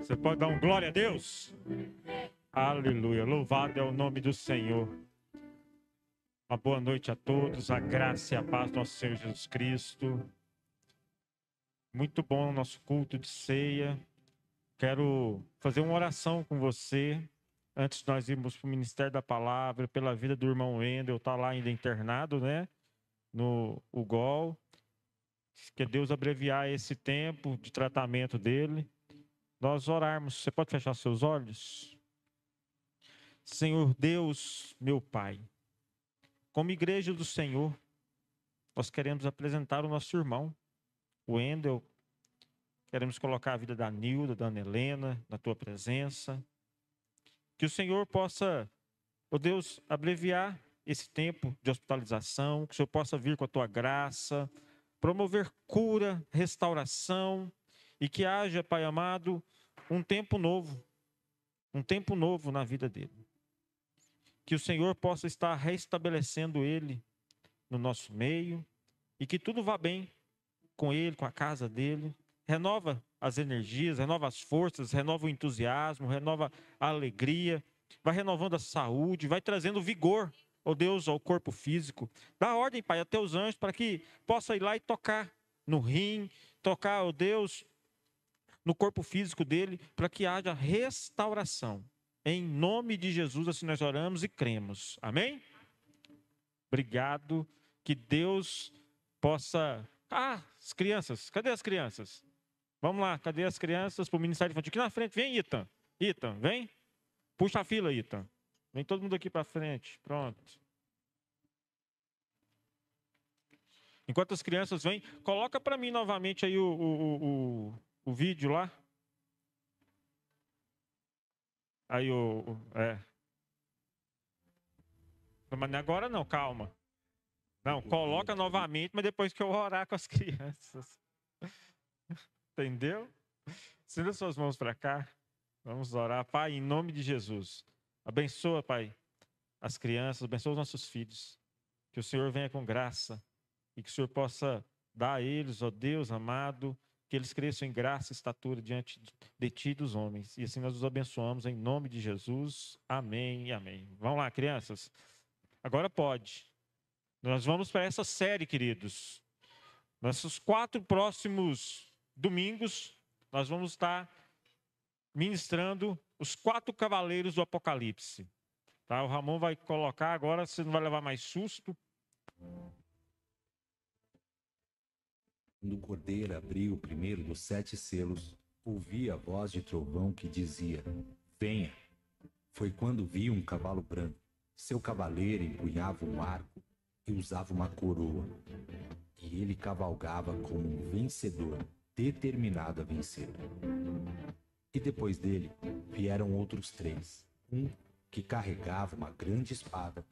Você pode dar um glória a Deus? Aleluia, louvado é o nome do Senhor. Uma boa noite a todos, a graça e a paz do nosso Senhor Jesus Cristo. Muito bom o nosso culto de ceia. Quero fazer uma oração com você, antes de nós irmos para o Ministério da Palavra, pela vida do irmão Wendel, está lá ainda internado, né? No UGOL. Que Deus abreviar esse tempo de tratamento dele. Nós orarmos. Você pode fechar seus olhos? Senhor Deus, meu Pai, como igreja do Senhor, nós queremos apresentar o nosso irmão, o Wendel. Queremos colocar a vida da Nilda, da Ana Helena, na tua presença. Que o Senhor possa, ó Deus, abreviar esse tempo de hospitalização, que o Senhor possa vir com a tua graça, promover cura, restauração, e que haja, Pai amado, um tempo novo na vida dele. Que o Senhor possa estar restabelecendo ele no nosso meio, e que tudo vá bem com ele, com a casa dele. Renova as energias, renova as forças, renova o entusiasmo, renova a alegria, vai renovando a saúde, vai trazendo vigor, ó Deus, ao corpo físico. Dá ordem, Pai, a teus anjos para que possa ir lá e tocar no rim, tocar, ó Deus, no corpo físico dele, para que haja restauração. Em nome de Jesus, assim nós oramos e cremos. Amém? Obrigado. Que Deus possa... as crianças. Cadê as crianças? Vamos lá. Cadê as crianças para o Ministério Infantil? Aqui na frente. Vem, Itan. Itan, vem. Puxa a fila, Itan. Vem todo mundo aqui para frente. Pronto. Enquanto as crianças vêm, coloca para mim novamente aí o vídeo lá. Aí Mas agora não, calma. Não, coloca novamente, mas depois que eu orar com as crianças. Entendeu? Estenda suas mãos para cá. Vamos orar. Pai, em nome de Jesus. Abençoa, Pai, as crianças, abençoa os nossos filhos. Que o Senhor venha com graça e que o Senhor possa dar a eles, ó Deus amado, que eles cresçam em graça e estatura diante de Ti e dos homens. E assim nós os abençoamos em nome de Jesus. Amém e amém. Vamos lá, crianças. Agora pode. Nós vamos para essa série, queridos. Nossos 4 próximos domingos, nós vamos estar ministrando os 4 cavaleiros do Apocalipse. Tá? O Ramon vai colocar agora, você não vai levar mais susto. Quando o cordeiro abriu o primeiro dos 7 selos, ouvi a voz de trovão que dizia: venha. Foi quando vi um cavalo branco. Seu cavaleiro empunhava um arco e usava uma coroa. E ele cavalgava como um vencedor, determinado a vencer. E depois dele vieram outros 3. Um que carregava uma grande espada.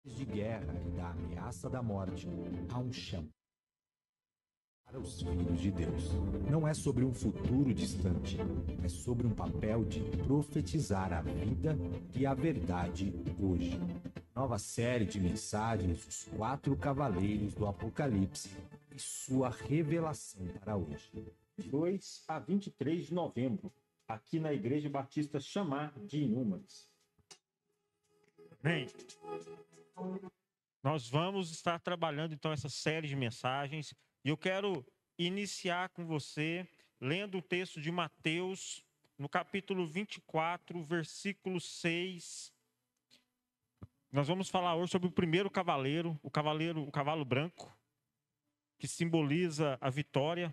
De guerra e da ameaça da morte, há um chão para os filhos de Deus. Não é sobre um futuro distante, é sobre um papel de profetizar a vida e a verdade hoje. Nova série de mensagens, os 4 cavaleiros do Apocalipse e sua revelação para hoje. 2 a 23 de novembro, aqui na Igreja Batista Chamar de Inúmeros. Bem, nós vamos estar trabalhando então essa série de mensagens e eu quero iniciar com você lendo o texto de Mateus, no capítulo 24, versículo 6. Nós vamos falar hoje sobre o primeiro cavaleiro, o cavalo branco, que simboliza a vitória.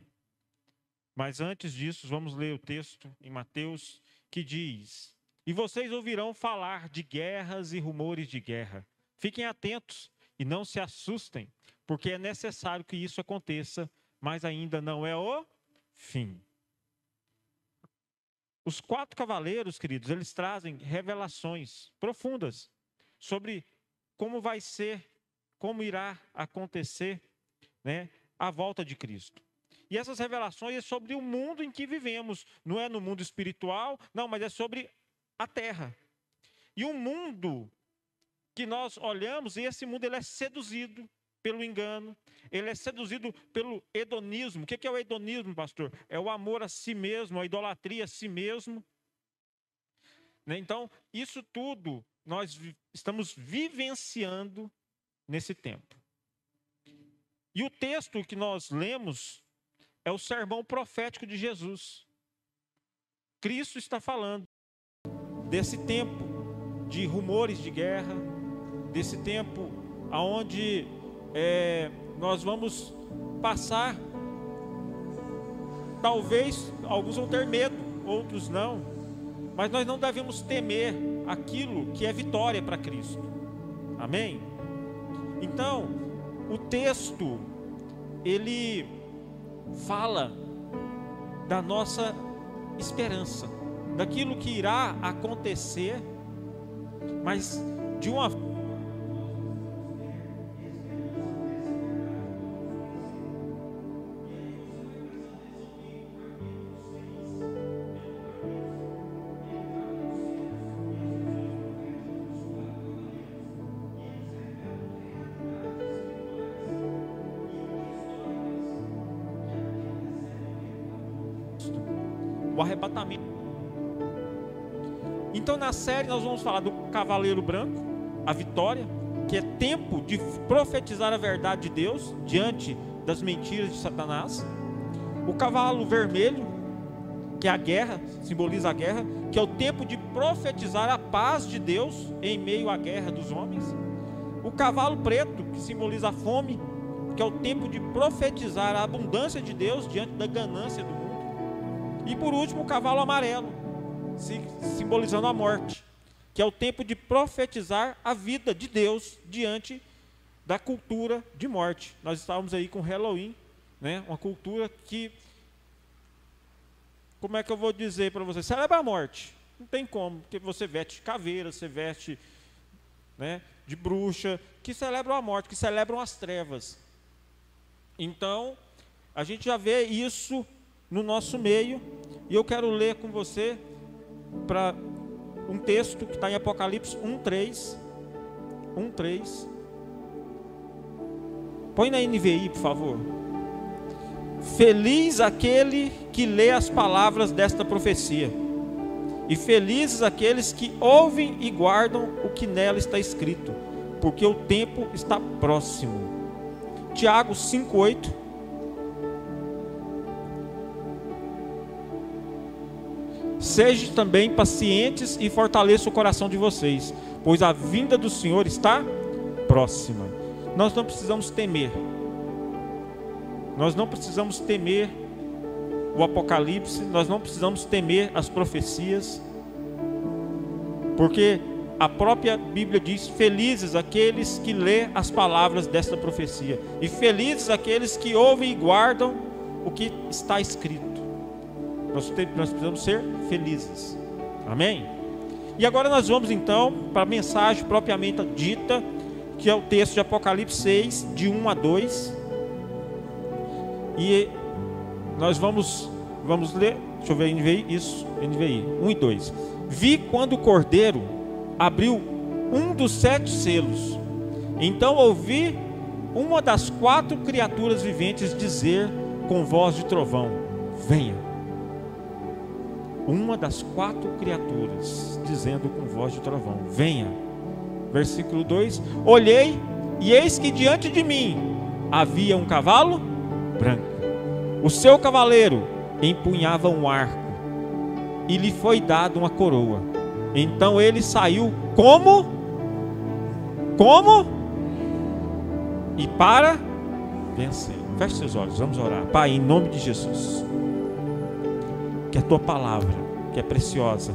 Mas antes disso, vamos ler o texto em Mateus, que diz: e vocês ouvirão falar de guerras e rumores de guerra. Fiquem atentos e não se assustem, porque é necessário que isso aconteça, mas ainda não é o fim. Os 4 cavaleiros, queridos, eles trazem revelações profundas sobre como vai ser como irá acontecer, né, a volta de Cristo. E essas revelações é sobre o mundo em que vivemos. Não é no mundo espiritual, não, mas é sobre a terra. E o mundo que nós olhamos, e esse mundo ele é seduzido pelo engano, ele é seduzido pelo hedonismo. O que é o hedonismo, pastor? É o amor a si mesmo, a idolatria a si mesmo. Então, isso tudo nós estamos vivenciando nesse tempo. E o texto que nós lemos é o sermão profético de Jesus. Cristo está falando desse tempo de rumores de guerra, desse tempo onde nós vamos passar. Talvez alguns vão ter medo, outros não, mas nós não devemos temer aquilo que é vitória para Cristo. Amém? Então, o texto, ele fala da nossa esperança, daquilo que irá acontecer, mas de uma o arrebatamento. Então na série nós vamos falar do cavaleiro branco, a vitória, que é tempo de profetizar a verdade de Deus diante das mentiras de Satanás. O cavalo vermelho, que é a guerra, simboliza a guerra, que é o tempo de profetizar a paz de Deus em meio à guerra dos homens. O cavalo preto, que simboliza a fome, que é o tempo de profetizar a abundância de Deus diante da ganância do mundo. E por último, o cavalo amarelo, simbolizando a morte, que é o tempo de profetizar a vida de Deus diante da cultura de morte. Nós estávamos aí com Halloween, né? Uma cultura que, como é que eu vou dizer para você? Celebra a morte. Não tem como, porque você veste caveira, você veste, né, de bruxa, que celebram a morte, que celebram as trevas. Então, a gente já vê isso no nosso meio, e eu quero ler com você para um texto que está em Apocalipse 1:3. Põe na NVI, por favor. Feliz aquele que lê as palavras desta profecia, e felizes aqueles que ouvem e guardam o que nela está escrito, porque o tempo está próximo. Tiago 5:8. Sejam também pacientes e fortaleça o coração de vocês, pois a vinda do Senhor está próxima. Nós não precisamos temer. Nós não precisamos temer o Apocalipse, nós não precisamos temer as profecias, porque a própria Bíblia diz: felizes aqueles que lê as palavras desta profecia, e felizes aqueles que ouvem e guardam o que está escrito. Nós precisamos ser felizes. Amém? E agora nós vamos então para a mensagem propriamente dita, que é o texto de Apocalipse 6, de 1 a 2. E nós vamos ler, deixa eu ver, NVI, isso, NVI, 1 e 2. Vi quando o Cordeiro abriu um dos 7 selos. Então ouvi uma das 4 criaturas viventes dizer com voz de trovão: venha. Uma das 4 criaturas dizendo com voz de trovão: venha. Versículo 2: olhei, e eis que diante de mim havia um cavalo branco. O seu cavaleiro empunhava um arco, e lhe foi dado uma coroa. Então ele saiu como? E para vencer. Feche seus olhos, vamos orar. Pai, em nome de Jesus, que a tua palavra, que é preciosa,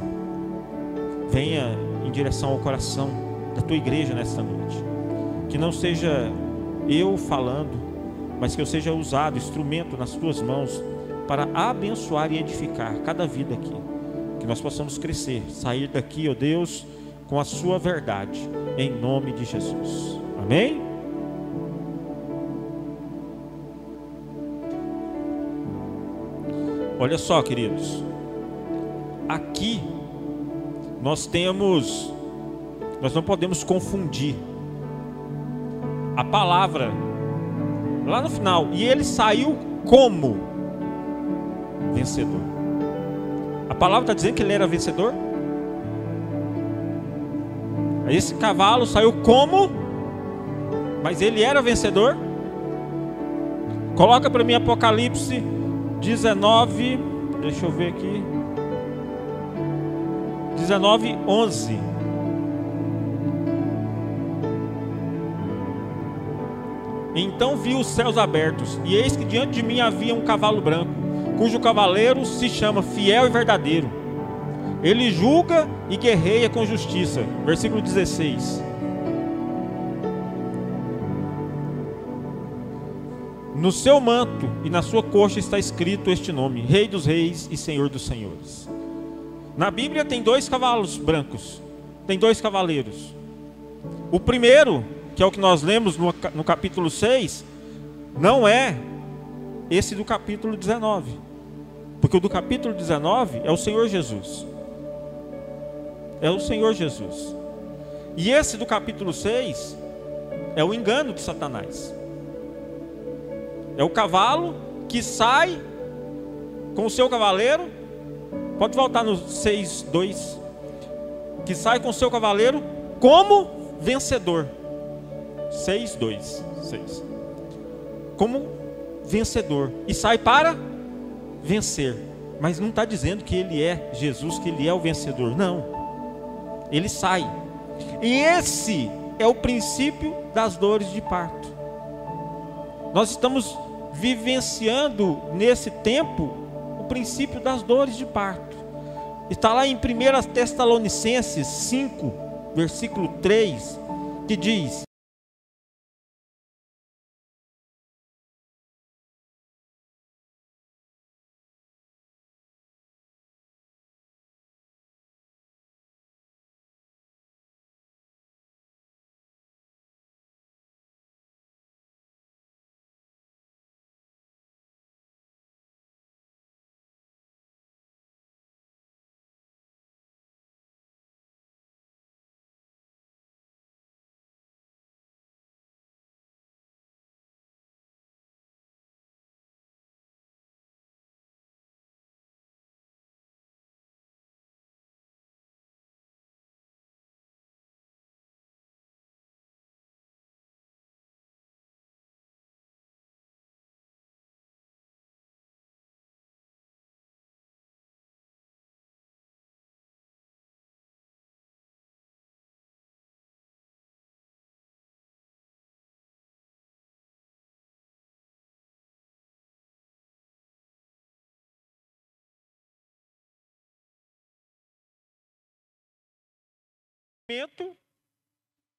venha em direção ao coração da tua igreja nesta noite. Que não seja eu falando, mas que eu seja usado, instrumento nas tuas mãos, para abençoar e edificar cada vida aqui. Que nós possamos crescer, sair daqui, ó Deus, com a sua verdade, em nome de Jesus. Amém? Olha só, queridos. Aqui nós não podemos confundir a palavra lá no final. E ele saiu como vencedor. A palavra está dizendo que ele era vencedor. Esse cavalo saiu como, mas ele era vencedor. Coloca para mim Apocalipse 19, deixa eu ver aqui, 19:11. Então vi os céus abertos, e eis que diante de mim havia um cavalo branco, cujo cavaleiro se chama Fiel e Verdadeiro. Ele julga e guerreia com justiça. Versículo 16. No seu manto e na sua coxa está escrito este nome: Rei dos Reis e Senhor dos Senhores. Na Bíblia tem 2 cavalos brancos, tem 2 cavaleiros. O primeiro, que é o que nós lemos no capítulo 6, não é esse do capítulo 19, porque o do capítulo 19 é o Senhor Jesus. É o Senhor Jesus. E esse do capítulo 6 é o engano de Satanás. É o cavalo que sai com o seu cavaleiro. Pode voltar no 6:2. Que sai com o seu cavaleiro como vencedor. 6:2. 6. Como vencedor. E sai para vencer. Mas não está dizendo que ele é Jesus, que ele é o vencedor. Não. Ele sai. E esse é o princípio das dores de parto. Nós estamos vivenciando nesse tempo o princípio das dores de parto. Está lá em 1 Tessalonicenses 5, versículo 3, que diz: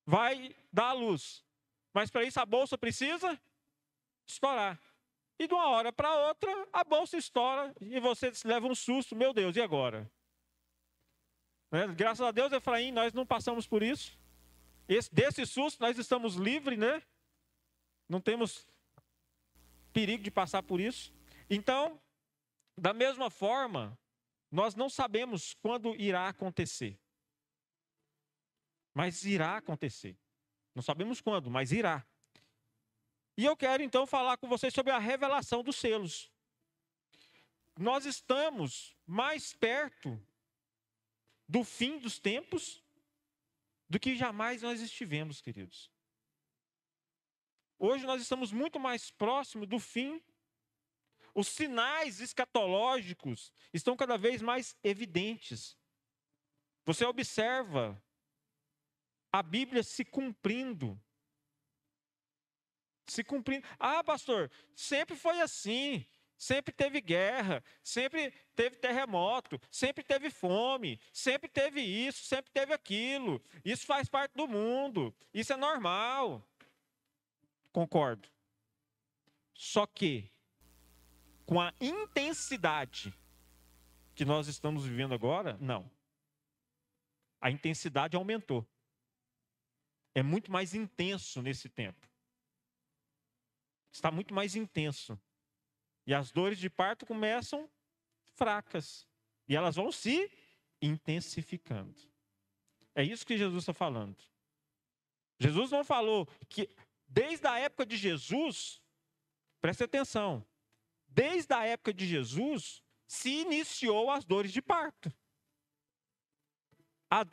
vai dar a luz. Mas para isso a bolsa precisa estourar. E de uma hora para outra, a bolsa estoura e você leva um susto. Meu Deus, e agora? Né? Graças a Deus, Efraim, nós não passamos por isso. Desse susto nós estamos livres, né? Não temos perigo de passar por isso. Então, da mesma forma, nós não sabemos quando irá acontecer. Mas irá acontecer. Não sabemos quando, mas irá. E eu quero então falar com vocês sobre a revelação dos selos. Nós estamos mais perto do fim dos tempos do que jamais nós estivemos, queridos. Hoje nós estamos muito mais próximos do fim. Os sinais escatológicos estão cada vez mais evidentes. Você observa a Bíblia se cumprindo. Se cumprindo. Ah, pastor, sempre foi assim. Sempre teve guerra, sempre teve terremoto, sempre teve fome, sempre teve isso, sempre teve aquilo. Isso faz parte do mundo, isso é normal. Concordo. Só que, com a intensidade que nós estamos vivendo agora, não. A intensidade aumentou. É muito mais intenso nesse tempo. Está muito mais intenso. E as dores de parto começam fracas. E elas vão se intensificando. É isso que Jesus está falando. Jesus não falou que desde a época de Jesus, preste atenção, desde a época de Jesus se iniciou as dores de parto.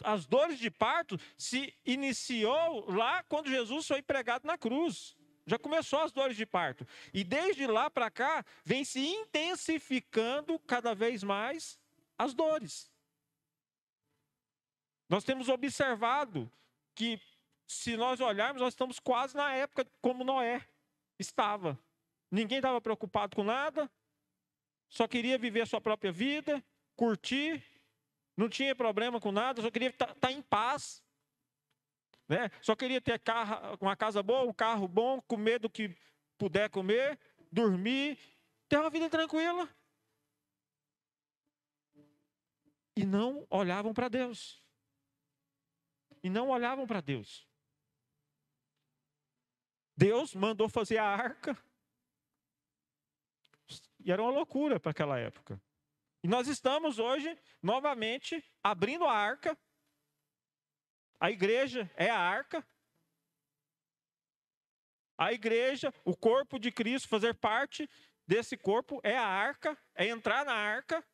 As dores de parto se iniciou lá quando Jesus foi pregado na cruz. Já começou as dores de parto. E desde lá para cá, vem se intensificando cada vez mais as dores. Nós temos observado que, se nós olharmos, nós estamos quase na época como Noé estava. Ninguém estava preocupado com nada, só queria viver a sua própria vida, curtir, não tinha problema com nada, só queria estar em paz. Né? Só queria ter uma casa boa, um carro bom, comer do que puder comer, dormir, ter uma vida tranquila. E não olhavam para Deus. E não olhavam para Deus. Deus mandou fazer a arca. E era uma loucura para aquela época. E nós estamos hoje, novamente, abrindo a arca. A igreja é a arca. A igreja, o corpo de Cristo, fazer parte desse corpo é a arca, é entrar na arca.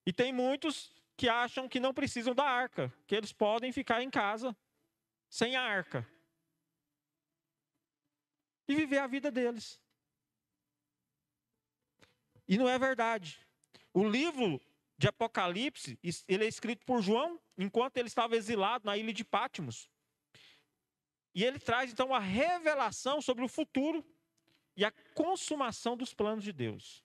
E tem muitos que acham que não precisam da arca, que eles podem ficar em casa sem a arca e viver a vida deles. E não é verdade. O livro de Apocalipse, ele é escrito por João, enquanto ele estava exilado na ilha de Patmos. E ele traz, então, a revelação sobre o futuro e a consumação dos planos de Deus.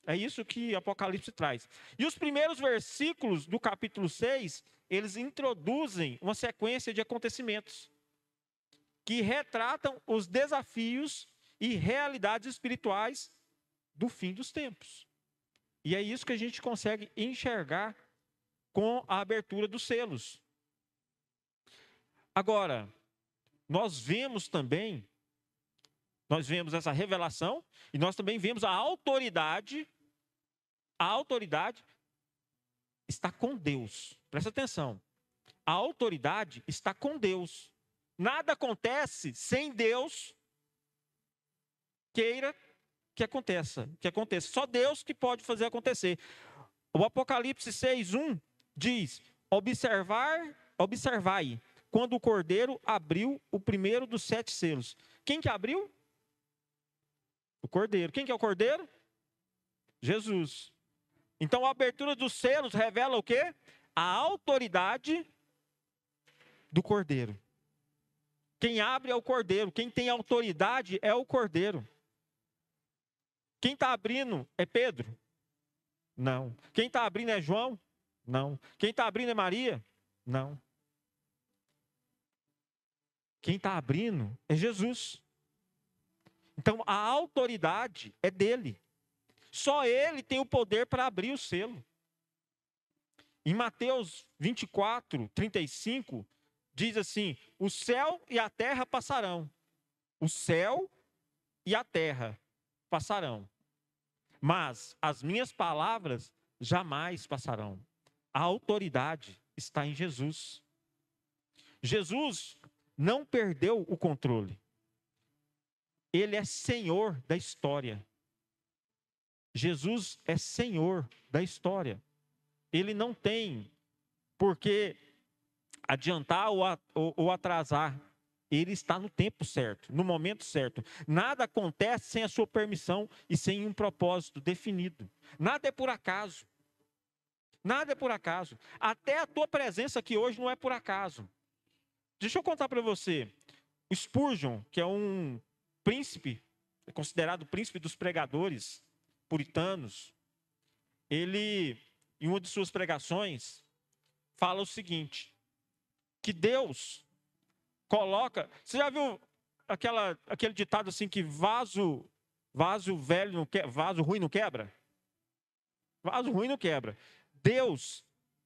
É isso que Apocalipse traz. E os primeiros versículos do capítulo 6, eles introduzem uma sequência de acontecimentos que retratam os desafios e realidades espirituais do fim dos tempos. E é isso que a gente consegue enxergar com a abertura dos selos. Agora, nós vemos essa revelação e nós também vemos a autoridade está com Deus. Presta atenção. A autoridade está com Deus. Nada acontece sem Deus queira que aconteça. Só Deus que pode fazer acontecer. O Apocalipse 6:1 diz: observai, quando o Cordeiro abriu o primeiro dos 7 selos. Quem que abriu? O Cordeiro. Quem que é o Cordeiro? Jesus. Então a abertura dos selos revela o quê? A autoridade do Cordeiro. Quem abre é o Cordeiro. Quem tem autoridade é o Cordeiro. Quem está abrindo é Pedro? Não. Quem está abrindo é João? Não. Quem está abrindo é Maria? Não. Quem está abrindo é Jesus. Então a autoridade é dele. Só ele tem o poder para abrir o selo. Em Mateus 24:35, diz assim: o céu e a terra passarão. O céu e a terra passarão. Mas as minhas palavras jamais passarão. A autoridade está em Jesus. Jesus não perdeu o controle. Ele é Senhor da história. Jesus é Senhor da história. Ele não tem por que adiantar ou atrasar. Ele está no tempo certo, no momento certo. Nada acontece sem a sua permissão e sem um propósito definido. Nada é por acaso. Nada é por acaso. Até a tua presença aqui hoje não é por acaso. Deixa eu contar para você. O Spurgeon, que é um príncipe, é considerado o príncipe dos pregadores puritanos, ele, em uma de suas pregações, fala o seguinte, que Deus coloca... Você já viu aquele ditado assim que vaso velho não quebra, vaso ruim não quebra? Vaso ruim não quebra. Deus,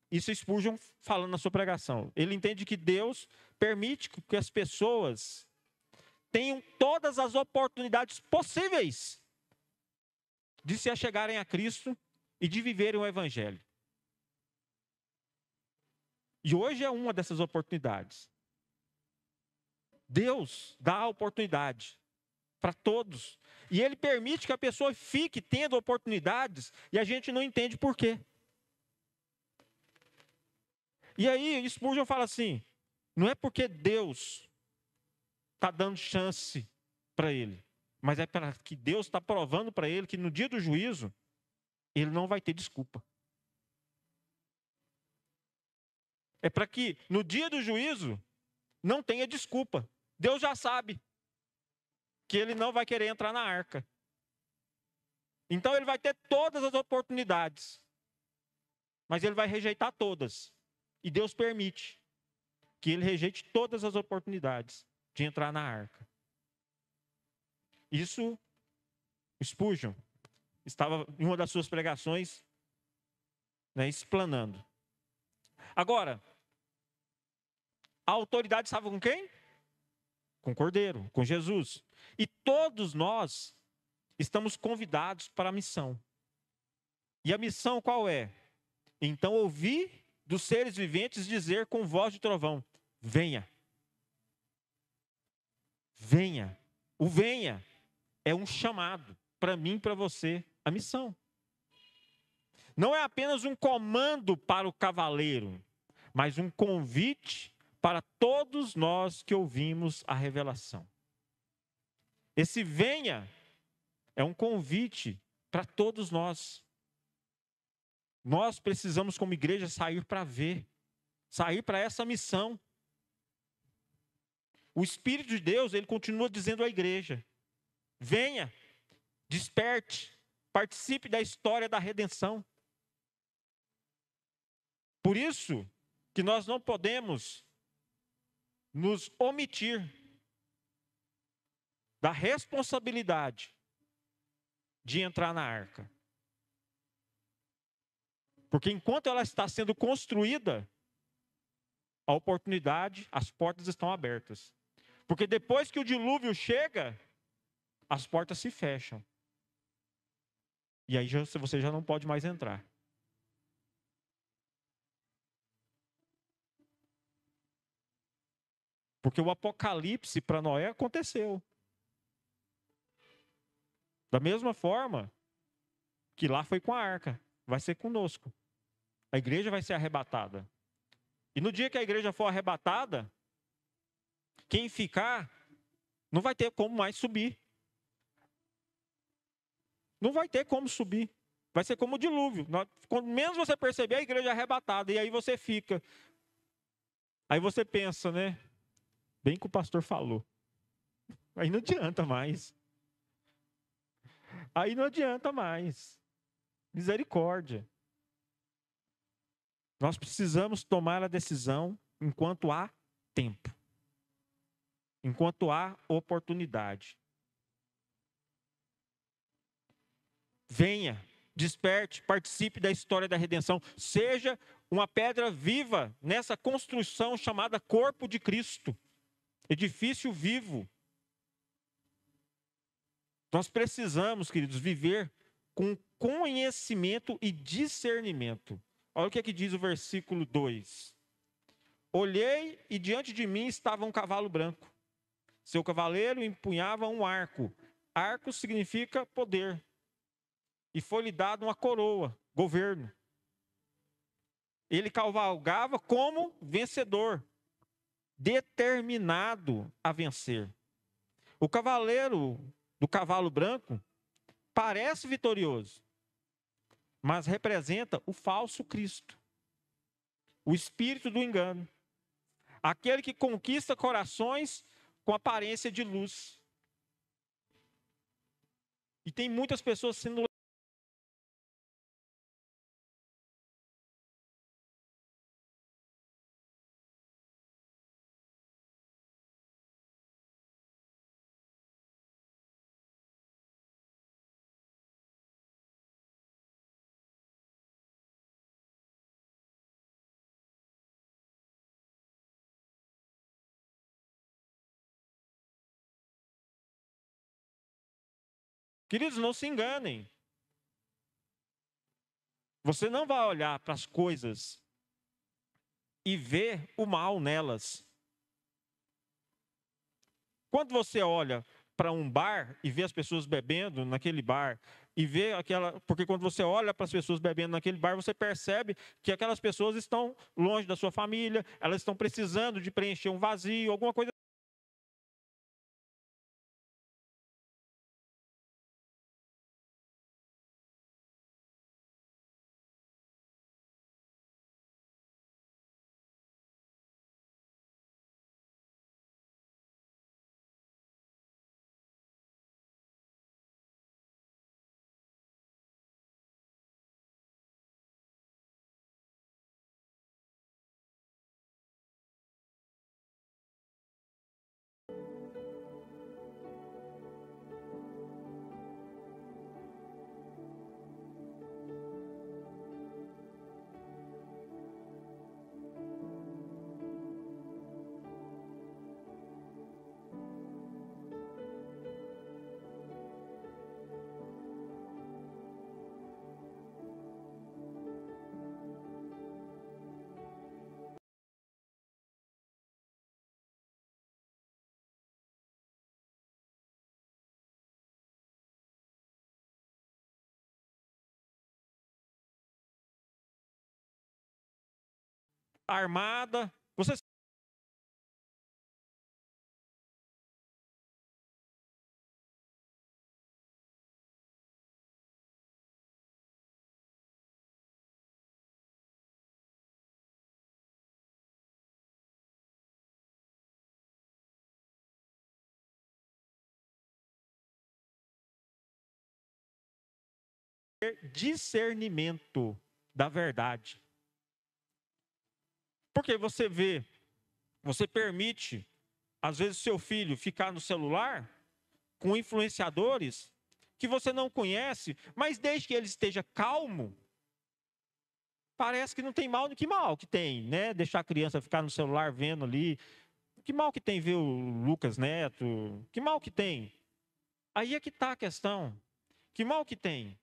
isso é Spurgeon falando na sua pregação, ele entende que Deus permite que as pessoas tenham todas as oportunidades possíveis de se achegarem a Cristo e de viverem o Evangelho. E hoje é uma dessas oportunidades. Deus dá a oportunidade para todos. E Ele permite que a pessoa fique tendo oportunidades e a gente não entende por quê. E aí Spurgeon fala assim, não é porque Deus está dando chance para ele, mas é para que Deus está provando para ele que no dia do juízo, ele não vai ter desculpa. É para que no dia do juízo não tenha desculpa. Deus já sabe que ele não vai querer entrar na arca. Então ele vai ter todas as oportunidades, mas ele vai rejeitar todas. E Deus permite que ele rejeite todas as oportunidades de entrar na arca. Isso, Spurgeon estava em uma das suas pregações, né, explanando. Agora, a autoridade estava com quem? Com o Cordeiro, com Jesus. E todos nós estamos convidados para a missão. E a missão qual é? Então ouvi dos seres viventes dizer com voz de trovão, venha. Venha. O venha é um chamado para mim e para você, a missão. Não é apenas um comando para o cavaleiro, mas um convite para todos nós que ouvimos a revelação. Esse venha é um convite para todos nós. Nós precisamos, como igreja, sair para ver, sair para essa missão. O Espírito de Deus, ele continua dizendo à igreja, venha, desperte, participe da história da redenção. Por isso que nós não podemos nos omitir da responsabilidade de entrar na arca. Porque enquanto ela está sendo construída, a oportunidade, as portas estão abertas. Porque depois que o dilúvio chega, as portas se fecham. E aí você já não pode mais entrar. Porque o apocalipse para Noé aconteceu. Da mesma forma que lá foi com a arca, vai ser conosco. A igreja vai ser arrebatada. E no dia que a igreja for arrebatada, quem ficar não vai ter como mais subir. Não vai ter como subir. Vai ser como o dilúvio. Quando menos você perceber, a igreja é arrebatada. E aí você fica. Aí você pensa, né? Bem que o pastor falou. Aí não adianta mais. Aí não adianta mais. Misericórdia. Nós precisamos tomar a decisão enquanto há tempo. Enquanto há oportunidade. Venha, desperte, participe da história da redenção. Seja uma pedra viva nessa construção chamada corpo de Cristo. Edifício vivo. Nós precisamos, queridos, viver com conhecimento e discernimento. Olha o que é que diz o versículo 2. Olhei e diante de mim estava um cavalo branco. Seu cavaleiro empunhava um arco. Arco significa poder. E foi-lhe dado uma coroa, governo. Ele cavalgava como vencedor, determinado a vencer. O cavaleiro do cavalo branco parece vitorioso, mas representa o falso Cristo, o espírito do engano, aquele que conquista corações com aparência de luz. E tem muitas pessoas sendo Queridos, não se enganem. Você não vai olhar para as coisas e ver o mal nelas. Quando você olha para um bar e vê as pessoas bebendo naquele bar, e vê aquela. Porque quando você olha para as pessoas bebendo naquele bar, você percebe que aquelas pessoas estão longe da sua família, elas estão precisando de preencher um vazio, alguma coisa. Armada. Você ter discernimento da verdade. Porque você vê, você permite, às vezes, seu filho ficar no celular com influenciadores que você não conhece, mas desde que ele esteja calmo, parece que não tem mal. Que mal que tem, né? Deixar a criança ficar no celular vendo ali. Que mal que tem ver o Lucas Neto? Que mal que tem? Aí é que está a questão. Que mal que tem?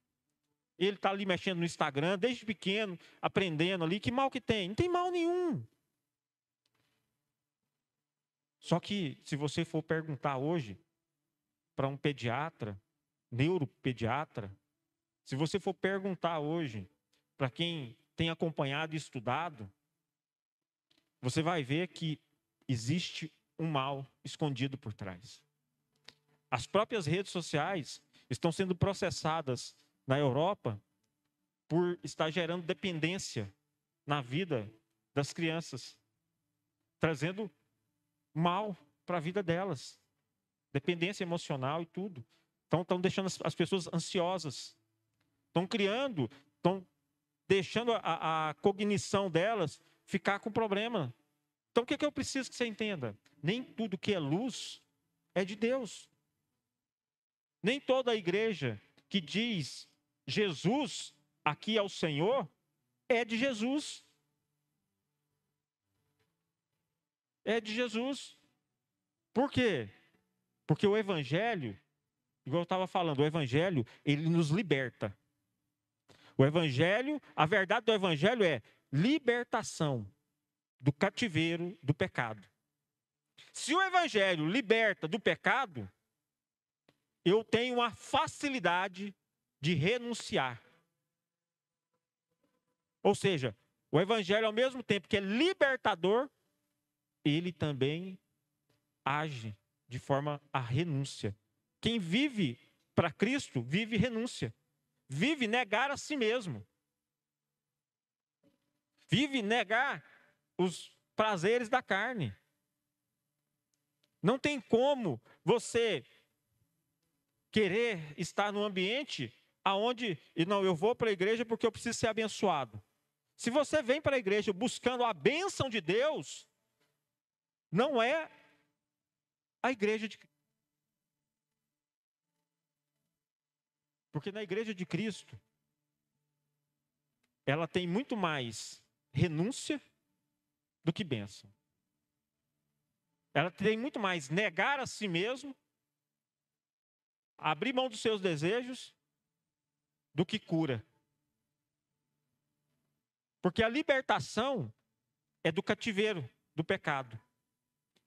Ele está ali mexendo no Instagram, desde pequeno, aprendendo ali. Que mal que tem? Não tem mal nenhum. Só que, se você for perguntar hoje para um pediatra, neuropediatra, se você for perguntar hoje para quem tem acompanhado e estudado, você vai ver que existe um mal escondido por trás. As próprias redes sociais estão sendo processadas na Europa por estar gerando dependência na vida das crianças, trazendo mal para a vida delas, dependência emocional e tudo. Então, estão deixando as pessoas ansiosas, estão criando, estão deixando a cognição delas ficar com problema. Então, o que eu preciso que você entenda? Nem tudo que é luz é de Deus. Nem toda a igreja que diz Jesus aqui é o Senhor é de Jesus. É de Jesus. Por quê? Porque o Evangelho, igual eu estava falando, o Evangelho, ele nos liberta. O Evangelho, a verdade do Evangelho é libertação do cativeiro do pecado. Se o Evangelho liberta do pecado, eu tenho uma facilidade de renunciar. Ou seja, o Evangelho, ao mesmo tempo que é libertador, ele também age de forma à renúncia. Quem vive para Cristo, vive renúncia. Vive negar a si mesmo. Vive negar os prazeres da carne. Não tem como você querer estar num ambiente aonde, e não, eu vou para a igreja porque eu preciso ser abençoado. Se você vem para a igreja buscando a bênção de Deus, não é a igreja de Cristo. Porque na igreja de Cristo, ela tem muito mais renúncia do que bênção. Ela tem muito mais negar a si mesmo, abrir mão dos seus desejos, do que cura. Porque a libertação é do cativeiro, do pecado.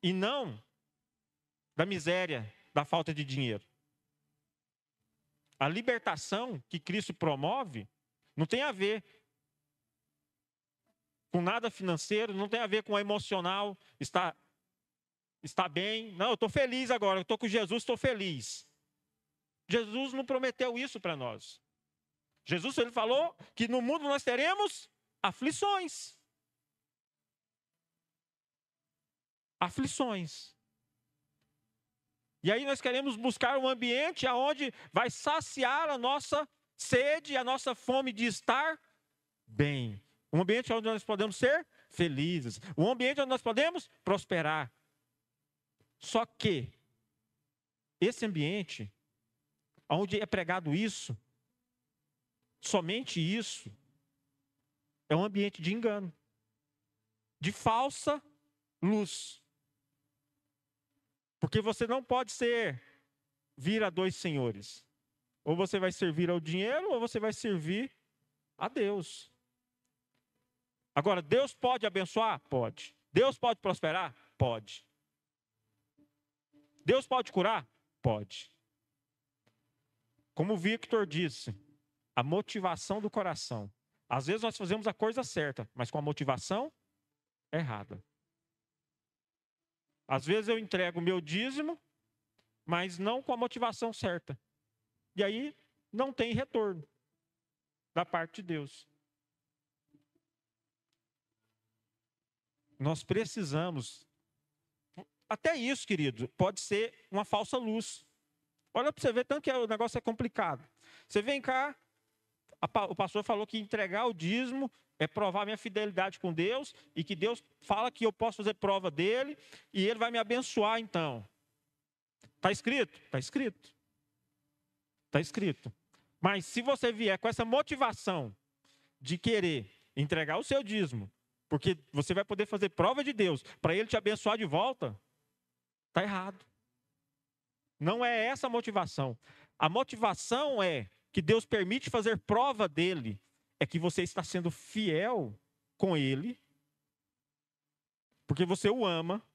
E não da miséria, da falta de dinheiro. A libertação que Cristo promove não tem a ver com nada financeiro, não tem a ver com o emocional, está bem. Não, eu estou feliz agora, eu estou com Jesus, estou feliz. Jesus não prometeu isso para nós. Jesus, ele falou que no mundo nós teremos aflições. Aflições. E aí nós queremos buscar um ambiente onde vai saciar a nossa sede, a nossa fome de estar bem. Um ambiente onde nós podemos ser felizes. Um ambiente onde nós podemos prosperar. Só que esse ambiente, onde é pregado isso, somente isso, é um ambiente de engano, de falsa luz. Porque você não pode vir a dois senhores. Ou você vai servir ao dinheiro, ou você vai servir a Deus. Agora, Deus pode abençoar? Pode. Deus pode prosperar? Pode. Deus pode curar? Pode. Como o Victor disse, a motivação do coração. Às vezes nós fazemos a coisa certa, mas com a motivação errada. Às vezes eu entrego o meu dízimo, mas não com a motivação certa. E aí não tem retorno da parte de Deus. Nós precisamos, até isso, querido, pode ser uma falsa luz. Olha para você ver, tanto que o negócio é complicado. Você vem cá, o pastor falou que entregar o dízimo é provar minha fidelidade com Deus, e que Deus fala que eu posso fazer prova dele, e ele vai me abençoar então. Está escrito? Está escrito. Está escrito. Mas se você vier com essa motivação de querer entregar o seu dízimo, porque você vai poder fazer prova de Deus, para ele te abençoar de volta, está errado. Não é essa a motivação. A motivação é que Deus permite fazer prova dele, é que você está sendo fiel com ele, porque você o ama,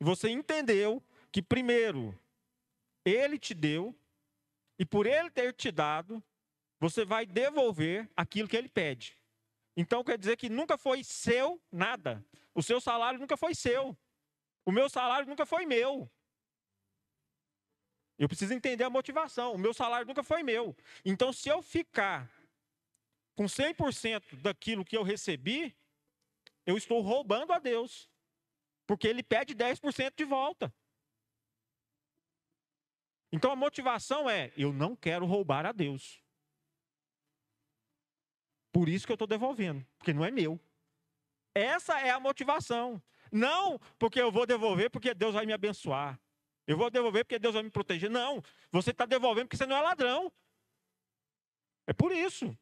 e você entendeu que primeiro, ele te deu, e por ele ter te dado, você vai devolver aquilo que ele pede. Então quer dizer que nunca foi seu nada. O seu salário nunca foi seu. O meu salário nunca foi meu. Eu preciso entender a motivação. O meu salário nunca foi meu. Então se eu ficar com 100% daquilo que eu recebi, eu estou roubando a Deus. Porque ele pede 10% de volta. Então a motivação é, eu não quero roubar a Deus. Por isso que eu estou devolvendo, porque não é meu. Essa é a motivação. Não porque eu vou devolver porque Deus vai me abençoar. Eu vou devolver porque Deus vai me proteger. Não, você está devolvendo porque você não é ladrão. É por isso.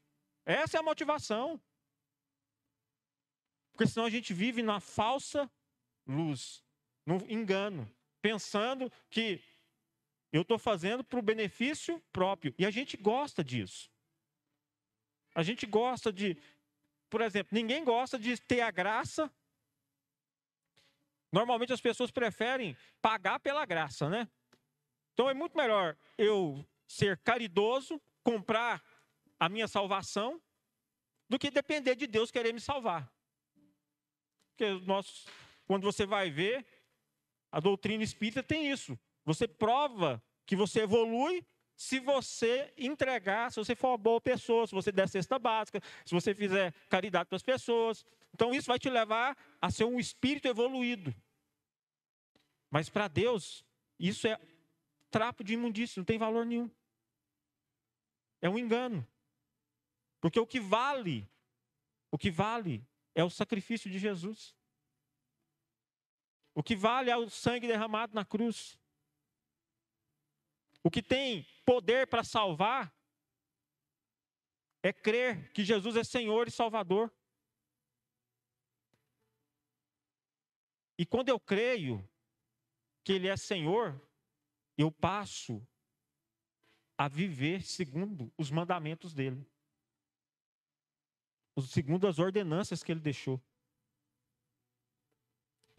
Essa é a motivação. Porque senão a gente vive na falsa luz, no engano, pensando que eu estou fazendo para o benefício próprio. E a gente gosta disso. A gente gosta de, por exemplo, ninguém gosta de ter a graça. Normalmente as pessoas preferem pagar pela graça, né? Então é muito melhor eu ser caridoso, comprar a minha salvação, do que depender de Deus querer me salvar. Porque quando você vai ver, a doutrina espírita tem isso. Você prova que você evolui se você entregar, se você for uma boa pessoa, se você der cesta básica, se você fizer caridade para as pessoas. Então isso vai te levar a ser um espírito evoluído. Mas para Deus, isso é trapo de imundícia, não tem valor nenhum. É um engano. Porque o que vale é o sacrifício de Jesus. O que vale é o sangue derramado na cruz. O que tem poder para salvar é crer que Jesus é Senhor e Salvador. E quando eu creio que Ele é Senhor, eu passo a viver segundo os mandamentos dEle. segundo as ordenanças que ele deixou.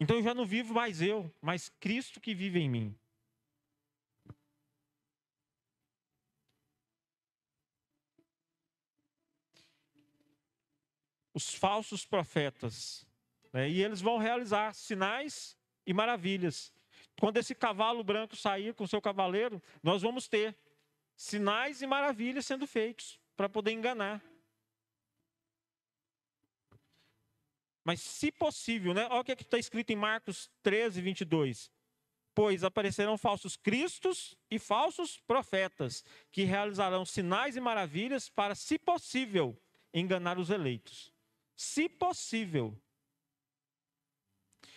Então eu já não vivo mais eu, mas Cristo que vive em mim. Os falsos profetas, né? E eles vão realizar sinais e maravilhas. Quando esse cavalo branco sair com seu cavaleiro, nós vamos ter sinais e maravilhas sendo feitos para poder enganar. Mas se possível, né? Olha o que está escrito em Marcos 13, 22. Pois aparecerão falsos cristos e falsos profetas, que realizarão sinais e maravilhas para, se possível, enganar os eleitos. Se possível.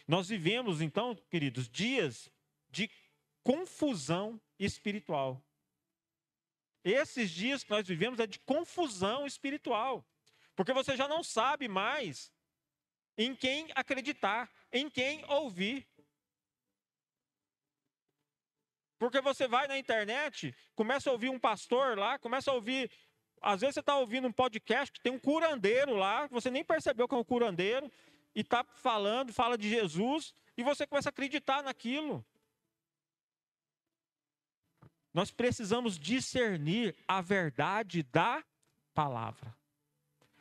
Nós vivemos, então, queridos, dias de confusão espiritual. Esses dias que nós vivemos é de confusão espiritual. Porque você já não sabe mais em quem acreditar, em quem ouvir. Porque você vai na internet, começa a ouvir um pastor lá, começa a ouvir... Às vezes você está ouvindo um podcast que tem um curandeiro lá, você nem percebeu que é um curandeiro, e está falando, fala de Jesus, e você começa a acreditar naquilo. Nós precisamos discernir a verdade da palavra.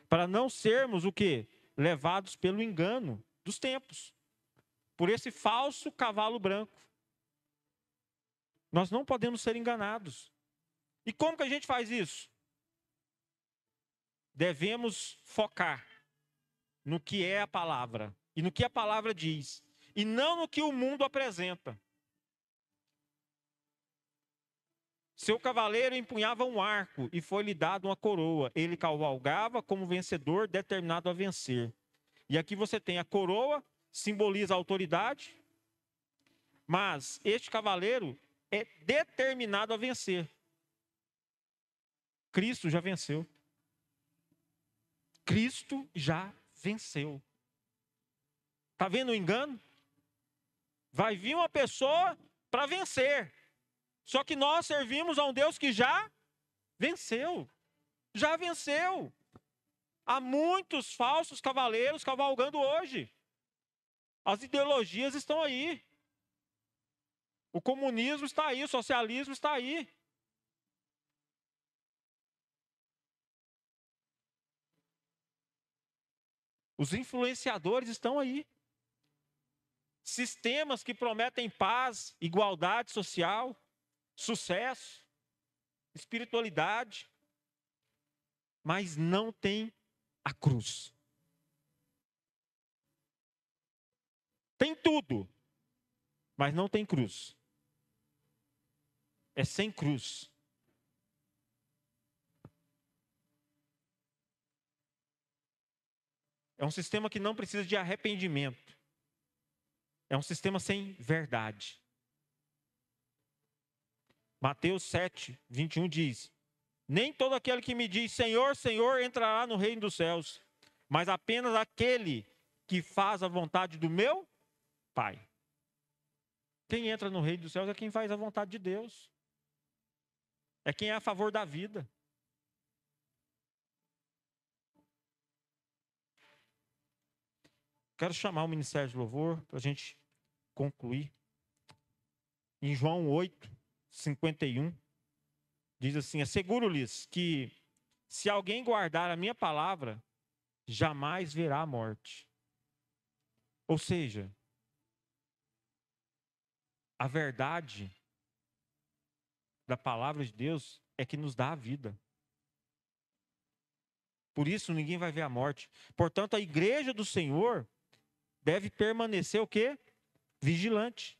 Para não sermos o quê? Levados pelo engano dos tempos. Por esse falso cavalo branco. Nós não podemos ser enganados. E como que a gente faz isso? Devemos focar no que é a palavra. E no que a palavra diz. E não no que o mundo apresenta. Seu cavaleiro empunhava um arco e foi-lhe dado uma coroa. Ele cavalgava como vencedor, determinado a vencer. E aqui você tem a coroa, simboliza a autoridade, mas este cavaleiro é determinado a vencer. Cristo já venceu. Cristo já venceu. Está vendo o engano? Vai vir uma pessoa para vencer. Só que nós servimos a um Deus que já venceu. Já venceu. Há muitos falsos cavaleiros cavalgando hoje. As ideologias estão aí. O comunismo está aí, o socialismo está aí. Os influenciadores estão aí. Sistemas que prometem paz, igualdade social, sucesso, espiritualidade, mas não tem a cruz. Tem tudo, mas não tem cruz. É sem cruz. É um sistema que não precisa de arrependimento. É um sistema sem verdade. Mateus 7, 21 diz: nem todo aquele que me diz Senhor, Senhor entrará no reino dos céus, mas apenas aquele que faz a vontade do meu Pai. Quem entra no reino dos céus é quem faz a vontade de Deus. É quem é a favor da vida. Quero chamar o Ministério de Louvor para a gente concluir. Em João 8, 51, diz assim: asseguro-lhes que se alguém guardar a minha palavra, jamais verá a morte. Ou seja, a verdade da palavra de Deus é que nos dá a vida. Por isso ninguém vai ver a morte. Portanto, a igreja do Senhor deve permanecer o quê? Vigilante.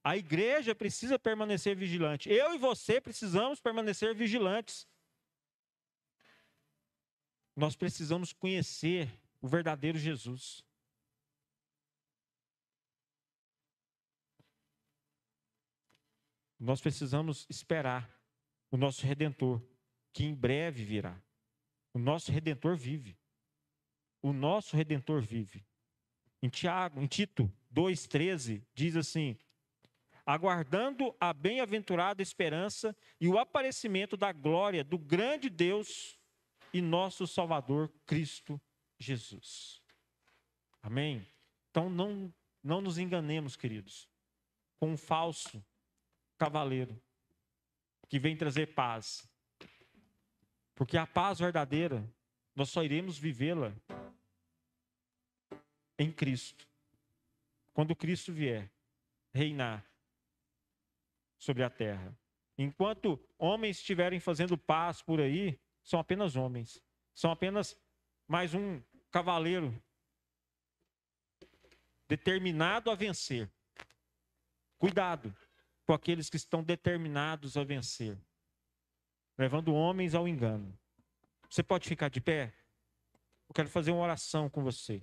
A igreja precisa permanecer vigilante. Eu e você precisamos permanecer vigilantes. Nós precisamos conhecer o verdadeiro Jesus. Nós precisamos esperar o nosso Redentor, que em breve virá. O nosso Redentor vive. O nosso Redentor vive. Em Tito 2,13, diz assim: aguardando a bem-aventurada esperança e o aparecimento da glória do grande Deus e nosso Salvador Cristo Jesus. Amém? Então não nos enganemos, queridos, com um falso cavaleiro que vem trazer paz. Porque a paz verdadeira, nós só iremos vivê-la em Cristo. Quando Cristo vier reinar sobre a terra. Enquanto homens estiverem fazendo paz por aí, são apenas homens. São apenas mais um cavaleiro determinado a vencer. Cuidado com aqueles que estão determinados a vencer, levando homens ao engano. Você pode ficar de pé? Eu quero fazer uma oração com você.